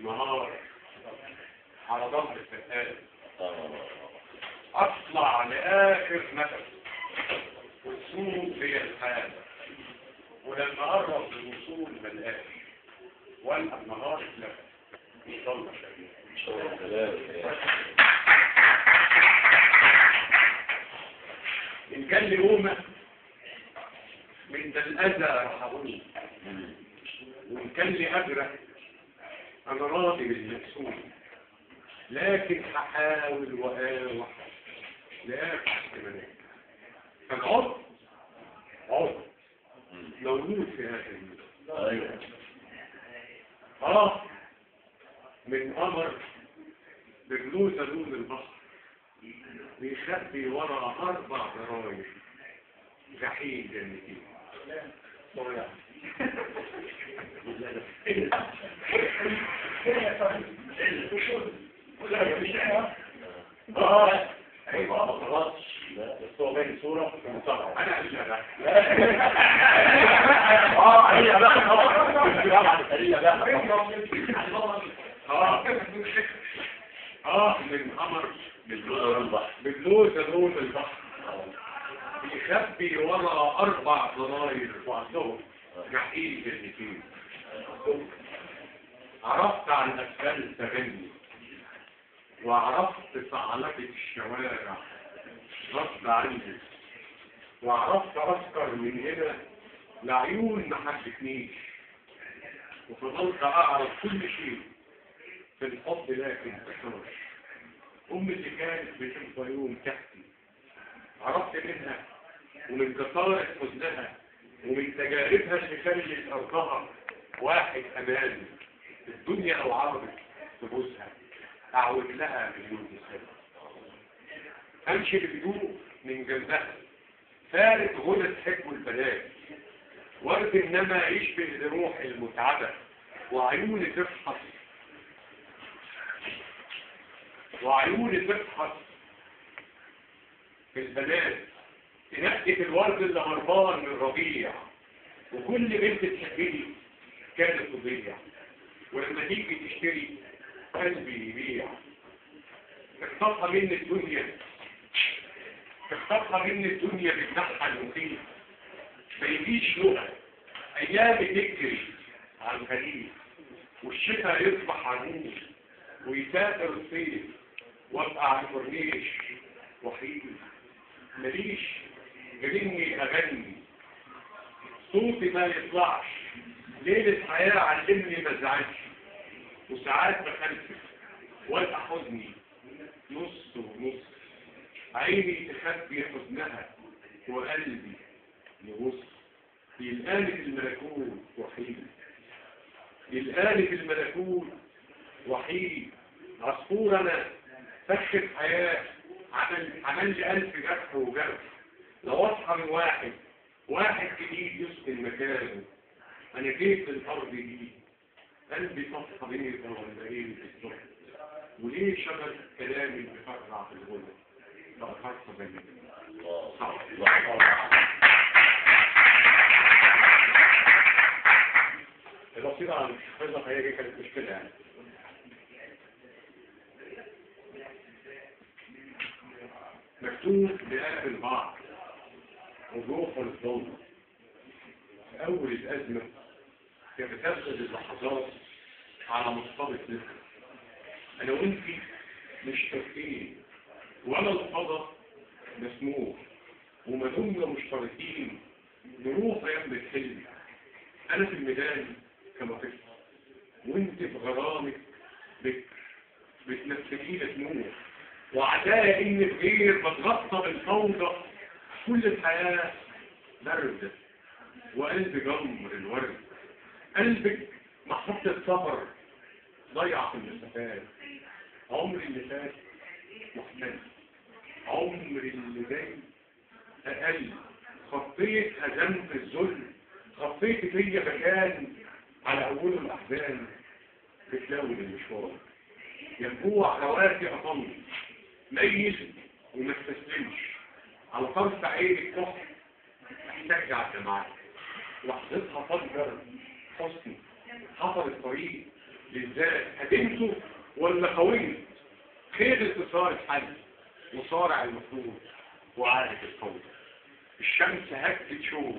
بالنهار على ظهر السقاف، اطلع لاخر نفس والسوق هي الحال، ولما قرب للوصول ملقاش والقى النهار اتلف وصلى ان كان لقومه من ده الاذى رحبوني، وان كان لي اجره انا راضي بالمقسوم، لكن هحاول واقاوح لاخر احتمالات. فالعرض مولود في هذا الموضوع. من قمر بجلوسه لون البحر بيخبي ورا 4 جرايد جحيم جنتين. ايوه خلاص بس هو باين صوره في المصارعه. انا هي بقى من قمر بجلوسه لون البحر بيخبي ورا 4 ضراير وعندهم جحيم جنتين. عرفت عن أشكال تغني وعرفت ثعلبة الشوارع غصب عني، وعرفت أذكر من هنا لعيون ما حبتنيش، وفضلت أعرف كل شيء في الحب لكن تشرش. اللي كانت بتبقى يوم تحكي عرفت منها ومن كثارة حزنها ومن تجاربها اللي خلت أرضها واحد أمان. الدنيا لو عرضت تبوسها أعود لها مليون سنة، أمشي بهدوء من جنبها فارق غنى الحب والبنات، ورد إنما يشبه لروح المتعبة وعيوني تفحص في البنات، تنقي في الورد اللي هربان من ربيع، وكل بنت تحبني كانت تضيع، ولما تيجي تشتري قلبي يبيع. تخطفها من الدنيا بتنحى المخيف، ما يجيش لغة ايام تجري على الخليج، والشتاء يصبح عمود ويسافر الصيف، وابقى على الكورنيش وحيد ماليش غيرني اغني، صوتي ما يطلعش، ليل الحياة علمني ما ازعلش، وساعات بخلفك والقى حزني نص ونص، عيني تخبي حزنها وقلبي يغص، يلقاني في الملكوت وحيد، عصفور انا فخت حياة عمل لي 1000 جرح وجرح، لو اصحى من واحد جديد يسكن مكانه، انا جيت الارض دي قلبي صفحة بيضة ولا ايه في الصبح، وليه شغل كلامي بفرع في الغنى بقى خاصة بني صح. البصيرة على الحفظة هي كانت مشكلة يعني. مكتوب بقلب البعض وجوه الظلم، في أول الأزمة كانت بتفقد اللحظات على مصطبة ذكر، أنا وإنتي مش كافيين ولا الفضاء مسموح، وما دمنا مشتركين نروح يا ابن الحلم، أنا في الميدان كما طفل وإنت في غرامك بكر بتنفسيني نور، وعدايا إن الغير بتغطى بالفوضى، كل الحياة برد وقلب جمر الورد، قلبك محطة سفر ضيع في المسافات، عمري اللي فات محمد، عمري اللي جاي أقل، خطيت هزمت الظلم، خطيت فيا مكان على أول الأحزان، بتلاوي المشوار ينبوع حواتي أطل ميل وما استسلمش، على طرف عينك تحت احتاج على الجماعات، لحظتها فجر حسني حفر الطريق للذات هدمته ولا قوي؟ خير الاتصال الحل وصارع المفروض وعارف القول. الشمس هكت شوق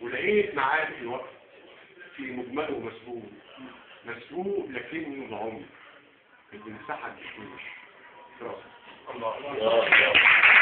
ولقيت معاد الوقت في مجمله مسبوق لكنه العمر اللي مسحت الشوش. الله الله